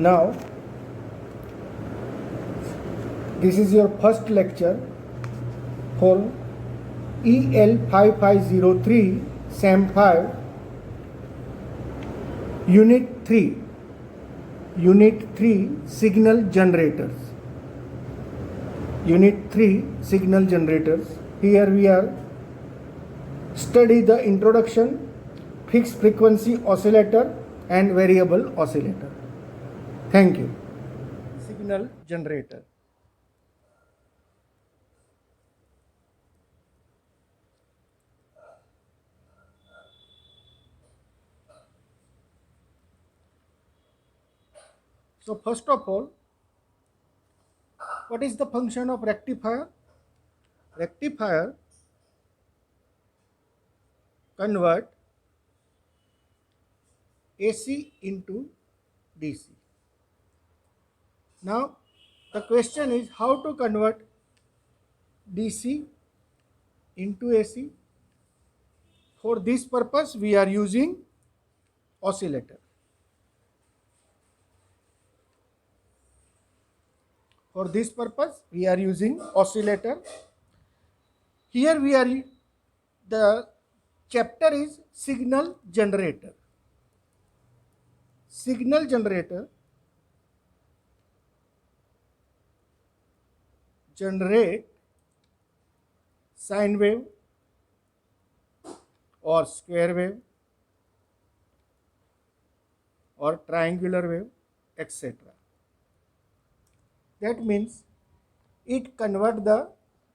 Now, this is your first lecture for EL 5503 SAM 5 Unit 3 Signal Generators. Unit 3 Signal Generators. Here we are study the introduction, fixed frequency oscillator and variable oscillator. Thank you. Signal generator. So first of all, what is the function of rectifier? Rectifier convert AC into DC. Now the question is how to convert DC into AC. For this purpose we are using oscillator. For this purpose we are using oscillator. Here we are, the chapter is signal generator. Signal generator generate sine wave or square wave or triangular wave, etc. That means it convert the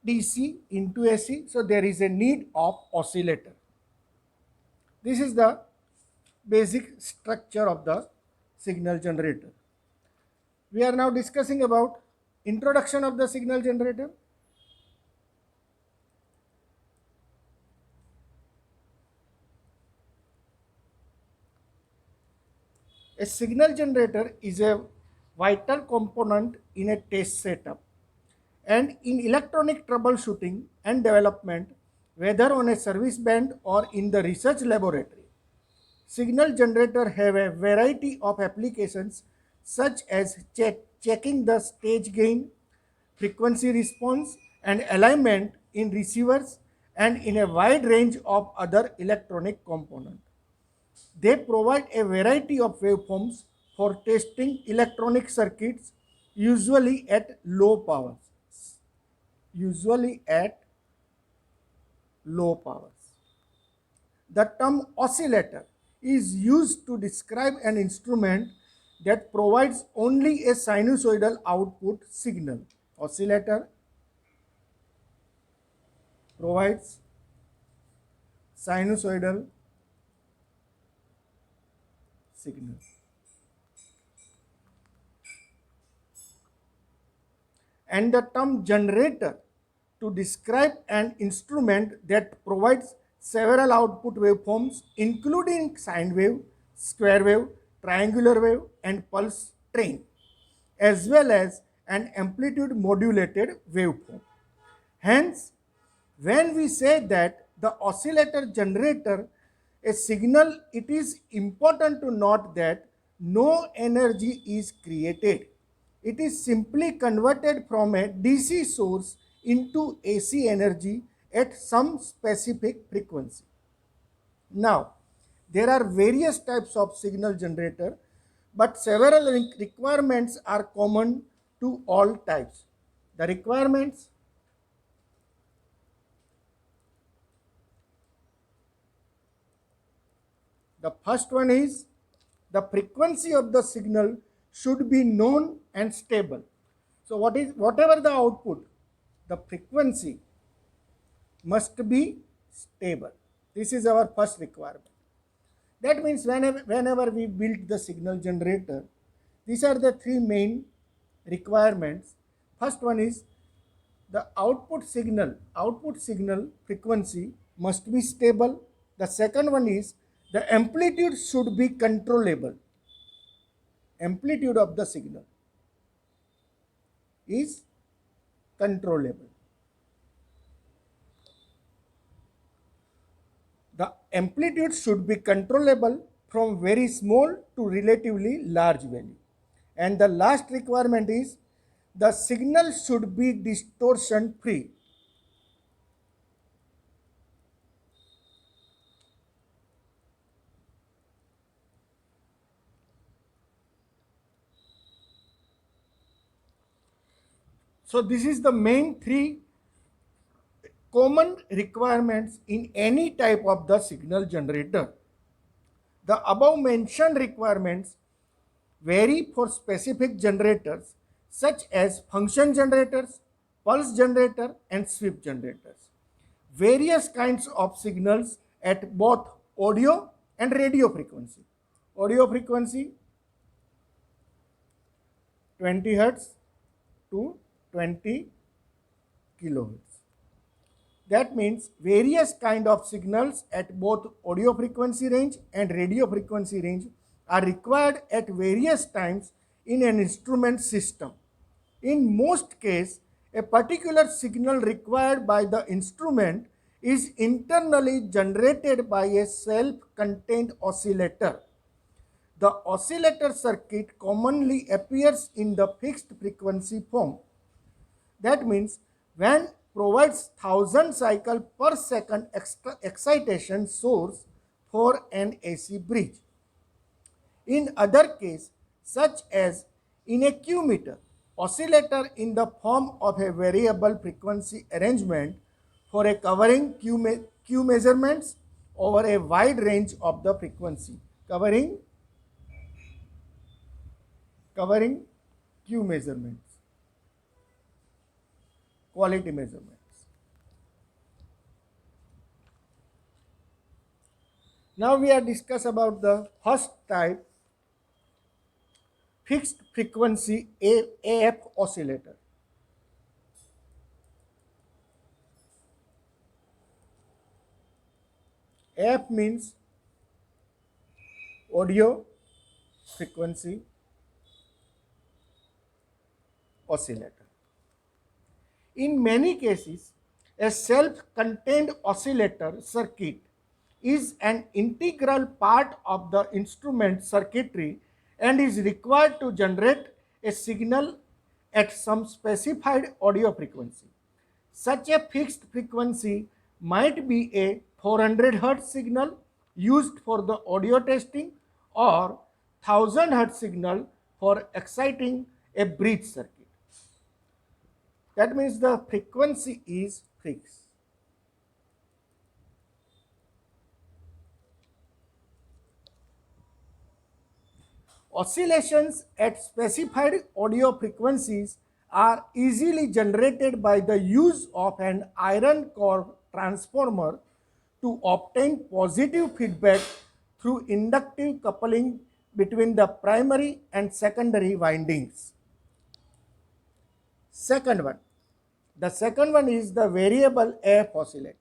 DC into AC, so there is a need of oscillator. This is the basic structure of the signal generator. We are now discussing about introduction of the signal generator. A signal generator is a vital component in a test setup and in electronic troubleshooting and development, whether on a service band or in the research laboratory. Signal generator have a variety of applications such as checking the stage gain, frequency response and alignment in receivers and in a wide range of other electronic components. They provide a variety of waveforms for testing electronic circuits, usually at low powers. The term oscillator is used to describe an instrument that provides only a sinusoidal output signal. Oscillator provides sinusoidal signal. And the term generator to describe an instrument that provides several output waveforms including sine wave, square wave, triangular wave and pulse train, as well as an amplitude modulated waveform. Hence, when we say that the oscillator generator a signal, it is important to note that no energy is created. It is simply converted from a DC source into AC energy at some specific frequency. Now, there are various types of signal generator, but several requirements are common to all types. The requirements: the first one is the frequency of the signal should be known and stable. So whatever the output, the frequency must be stable. This is our first requirement. That means whenever we build the signal generator, these are the three main requirements. First one is the output signal frequency must be stable. The second one is the amplitude should be controllable. Amplitude of the signal is controllable. The amplitude should be controllable from very small to relatively large value. And the last requirement is the signal should be distortion free. So this is the main three common requirements in any type of the signal generator. The above mentioned requirements vary for specific generators such as function generators, pulse generator and sweep generators. Various kinds of signals at both audio and radio frequency. Audio frequency 20 Hz to 20 kilohertz. That means various kind of signals at both audio frequency range and radio frequency range are required at various times in an instrument system. In most cases, a particular signal required by the instrument is internally generated by a self-contained oscillator. The oscillator circuit commonly appears in the fixed frequency form. That means when provides 1000 cycle per second extra excitation source for an AC bridge. In other case, such as in a Q meter, oscillator in the form of a variable frequency arrangement for a covering Q measurements over a wide range of the frequency, covering Q measurements, quality measurements. Now we are discuss about the first type, fixed frequency AF oscillator. AF means audio frequency oscillator. In many cases, a self-contained oscillator circuit is an integral part of the instrument circuitry and is required to generate a signal at some specified audio frequency. Such a fixed frequency might be a 400 Hz signal used for the audio testing or 1000 Hz signal for exciting a bridge circuit. That means the frequency is fixed. Oscillations at specified audio frequencies are easily generated by the use of an iron core transformer to obtain positive feedback through inductive coupling between the primary and secondary windings. Second one. The second one is the variable AF oscillator.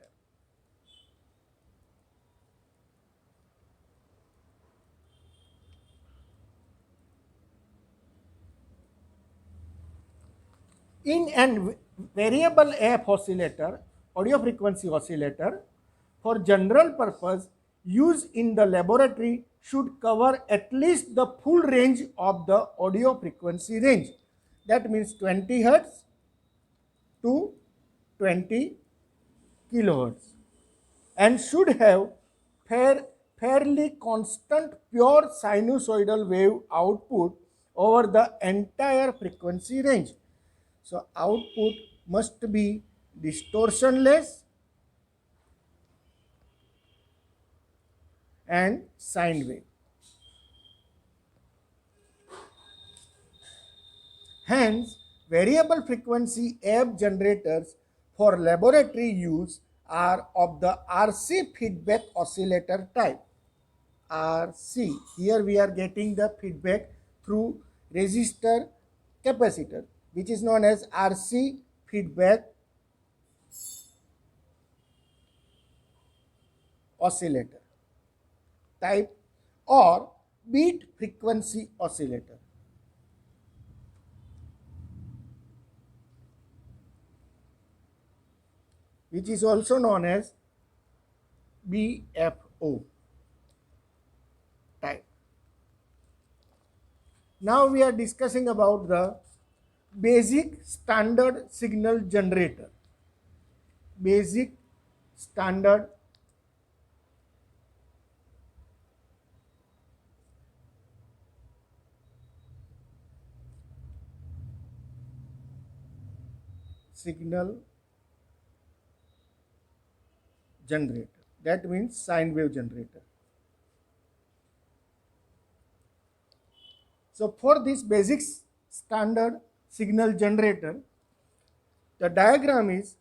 In an variable AF oscillator, audio frequency oscillator, for general purpose use in the laboratory should cover at least the full range of the audio frequency range. That means 20 Hz to 20 kilohertz and should have fairly constant pure sinusoidal wave output over the entire frequency range. So output must be distortionless and sine wave. Hence, variable frequency AF generators for laboratory use are of the RC feedback oscillator type. RC. Here we are getting the feedback through resistor capacitor, which is known as RC feedback oscillator type or beat frequency oscillator. Which is also known as BFO type. Now we are discussing about the basic standard signal generator. Basic standard signal generator. That means sine wave generator. So for this basic standard signal generator, the diagram is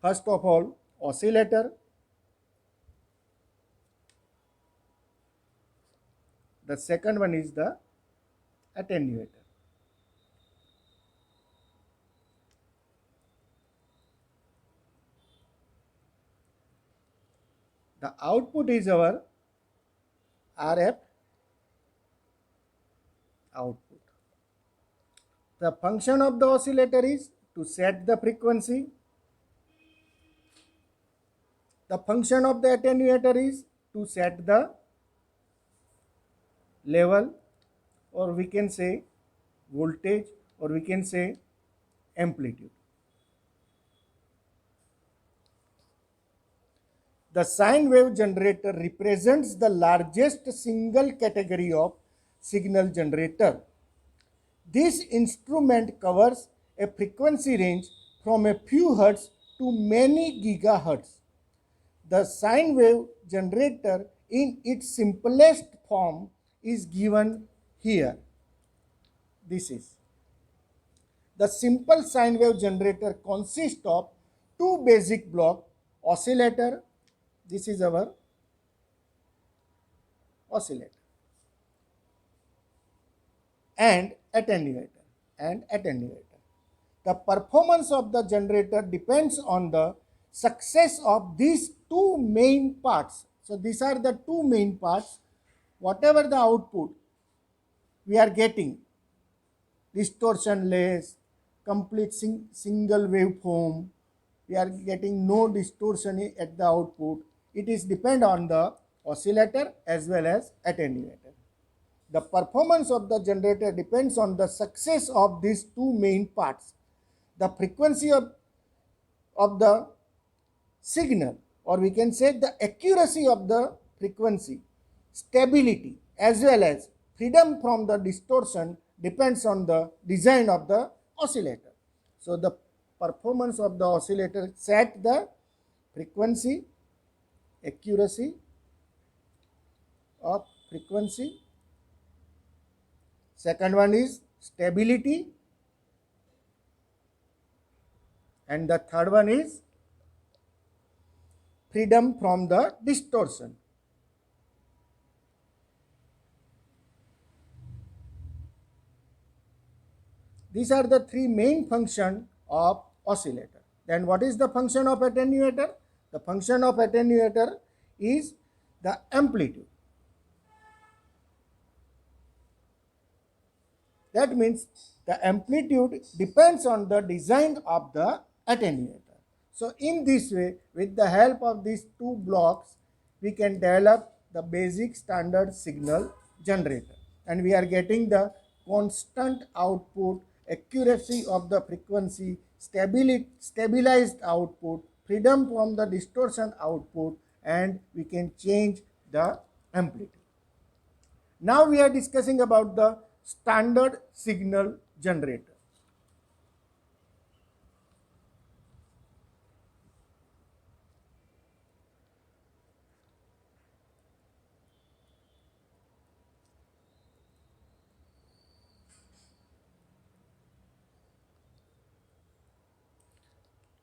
first of all oscillator, the second one is the attenuator. The output is our RF output. The function of the oscillator is to set the frequency. The function of the attenuator is to set the level, or we can say voltage, or we can say amplitude. The sine wave generator represents the largest single category of signal generator. This instrument covers a frequency range from a few hertz to many gigahertz. The sine wave generator in its simplest form is given here. This is the simple sine wave generator consists of two basic blocks: oscillator, this is our oscillator, and attenuator. The performance of the generator depends on the success of these two main parts. So these are the two main parts. Whatever the output we are getting, distortionless, complete single waveform, we are getting no distortion at the output. It is depend on the oscillator as well as attenuator. The performance of the generator depends on the success of these two main parts: the frequency of the signal, or we can say the accuracy of the frequency, stability, as well as freedom from the distortion depends on the design of the oscillator. So the performance of the oscillator set the frequency, accuracy of frequency. Second one is stability, and the third one is freedom from the distortion. These are the three main functions of oscillator. Then what is the function of attenuator? The function of attenuator is the amplitude. That means the amplitude depends on the design of the attenuator. So in this way, with the help of these two blocks, we can develop the basic standard signal generator, and we are getting the constant output, accuracy of the frequency, stabilized output, freedom from the distortion output, and we can change the amplitude. Now we are discussing about the standard signal generator.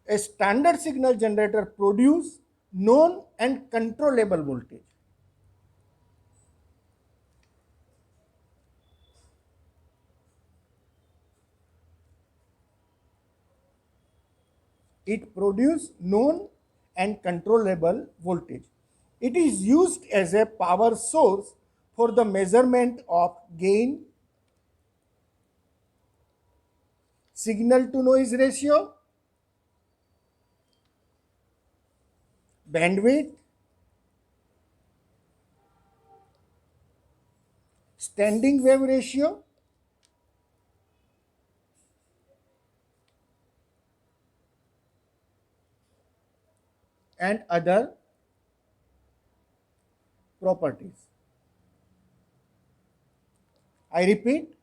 A standard signal generator produces known and controllable voltage. It produces known and controllable voltage. It is used as a power source for the measurement of gain, signal to noise ratio, bandwidth, standing wave ratio, and other properties. I repeat,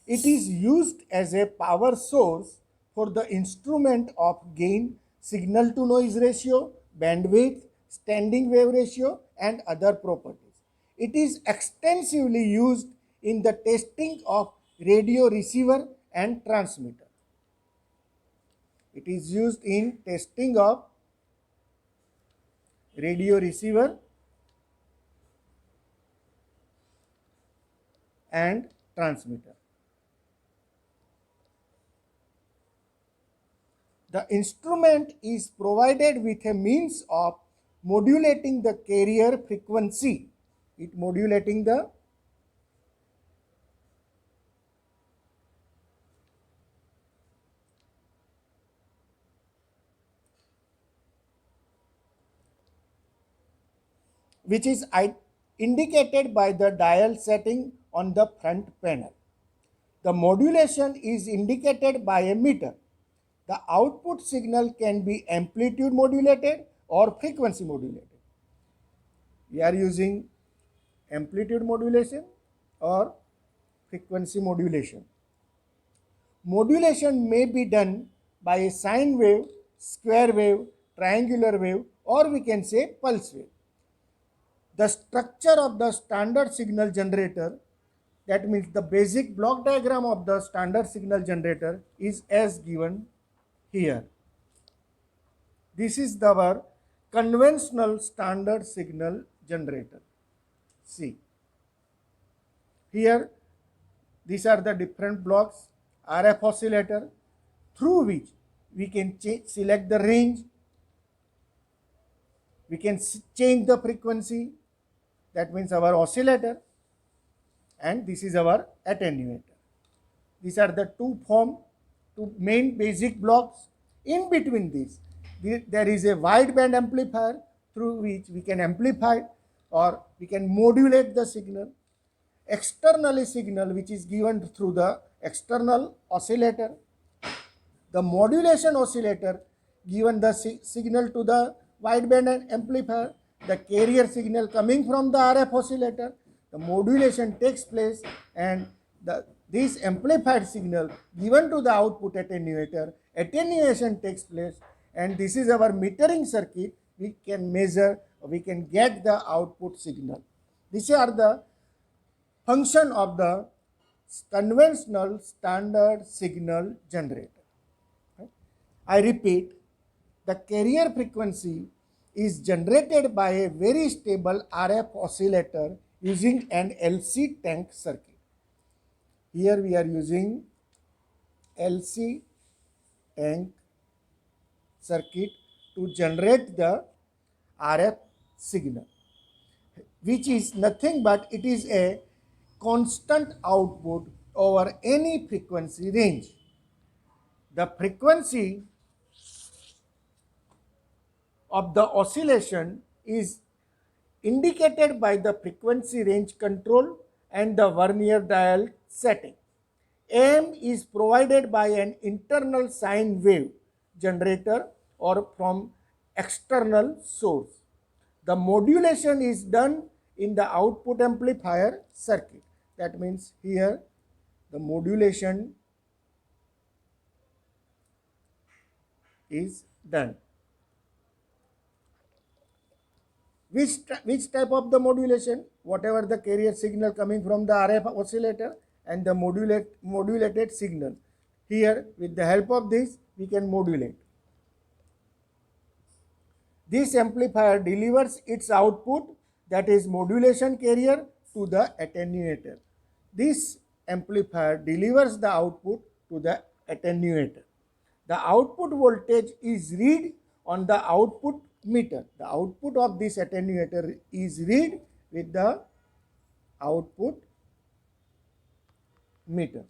it is used as a power source for the instrument of gain, signal to noise ratio, bandwidth, standing wave ratio, and other properties. It is extensively used in the testing of radio receiver and transmitter. It is used in testing of radio receiver and transmitter. The instrument is provided with a means of modulating the carrier frequency. It modulating the which is indicated by the dial setting on the front panel. The modulation is indicated by a meter. The output signal can be amplitude modulated or frequency modulated. We are using amplitude modulation or frequency modulation. Modulation may be done by a sine wave, square wave, triangular wave, or we can say pulse wave. The structure of the standard signal generator, that means the basic block diagram of the standard signal generator, is as given here. This is our conventional standard signal generator. See, here these are the different blocks, RF oscillator, through which we can select the range, we can change the frequency, that means our oscillator, and this is our attenuator. These are the two main basic blocks. In between these, there is a wideband amplifier through which we can amplify or we can modulate the signal. Externally signal which is given through the external oscillator. The modulation oscillator given the signal to the wideband amplifier. The carrier signal coming from the RF oscillator. The modulation takes place and this amplified signal given to the output attenuator. Attenuation takes place and this is our metering circuit. We can measure, we can get the output signal. These are the function of the conventional standard signal generator. I repeat, the carrier frequency is generated by a very stable RF oscillator using an LC tank circuit. Here we are using LC tank circuit to generate the RF signal, which is nothing but it is a constant output over any frequency range. The frequency of the oscillation is indicated by the frequency range control and the vernier dial setting. AM is provided by an internal sine wave generator or from external source. The modulation is done in the output amplifier circuit. That means here the modulation is done. Which type of the modulation? Whatever the carrier signal coming from the RF oscillator and the modulated signal. Here with the help of this we can modulate. This amplifier delivers its output, that is modulation carrier, to the attenuator. This amplifier delivers the output to the attenuator. The output voltage is read on the output meter. The output of this attenuator is read with the output meter.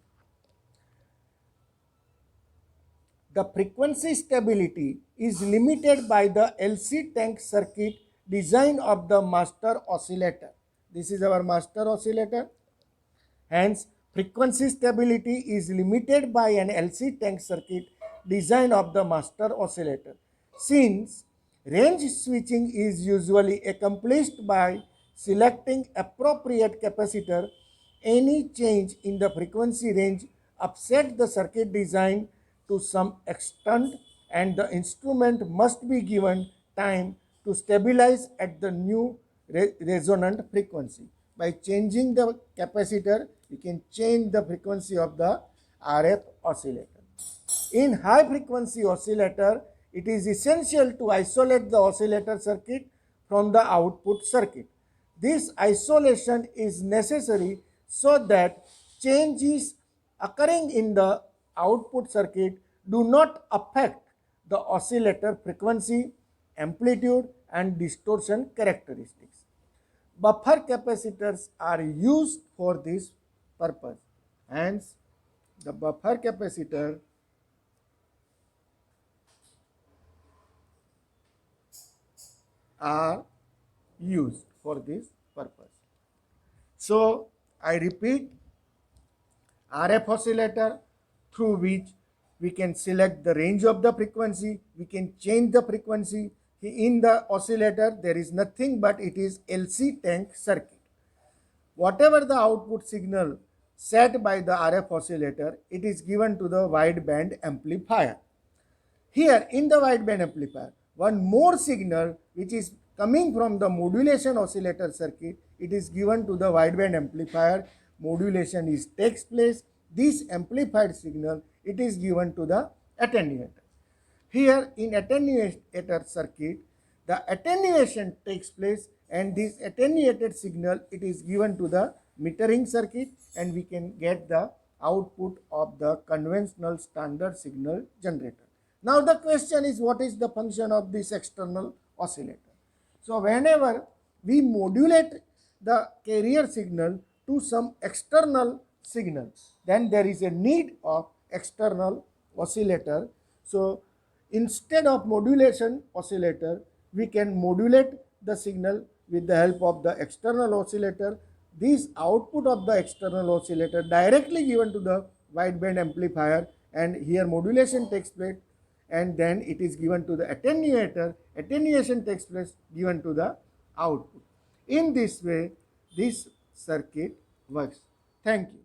The frequency stability is limited by the LC tank circuit design of the master oscillator. This is our master oscillator. Hence, frequency stability is limited by an LC tank circuit design of the master oscillator. Since range switching is usually accomplished by selecting appropriate capacitor, any change in the frequency range upset the circuit design to some extent, and the instrument must be given time to stabilize at the new resonant frequency. By changing the capacitor, you can change the frequency of the RF oscillator. In high frequency oscillator, it is essential to isolate the oscillator circuit from the output circuit. This isolation is necessary so that changes occurring in the output circuit do not affect the oscillator frequency, amplitude, and distortion characteristics. Buffer capacitors are used for this purpose. Hence, the buffer capacitor are used for this purpose. So, I repeat, RF oscillator through which we can select the range of the frequency, we can change the frequency. In the oscillator, there is nothing but it is LC tank circuit. Whatever the output signal set by the RF oscillator, it is given to the wideband amplifier. Here in the wideband amplifier, one more signal which is coming from the modulation oscillator circuit, it is given to the wideband amplifier. Modulation takes place. This amplified signal, it is given to the attenuator. Here in attenuator circuit, the attenuation takes place, and this attenuated signal, it is given to the metering circuit, and we can get the output of the conventional standard signal generator. Now the question is, what is the function of this external oscillator? So whenever we modulate the carrier signal to some external signal, then there is a need of external oscillator. So instead of modulation oscillator, we can modulate the signal with the help of the external oscillator. This output of the external oscillator directly given to the wideband amplifier, and here modulation takes place, and then it is given to the attenuator. Attenuation takes place, given to the output. In this way, this circuit works. Thank you.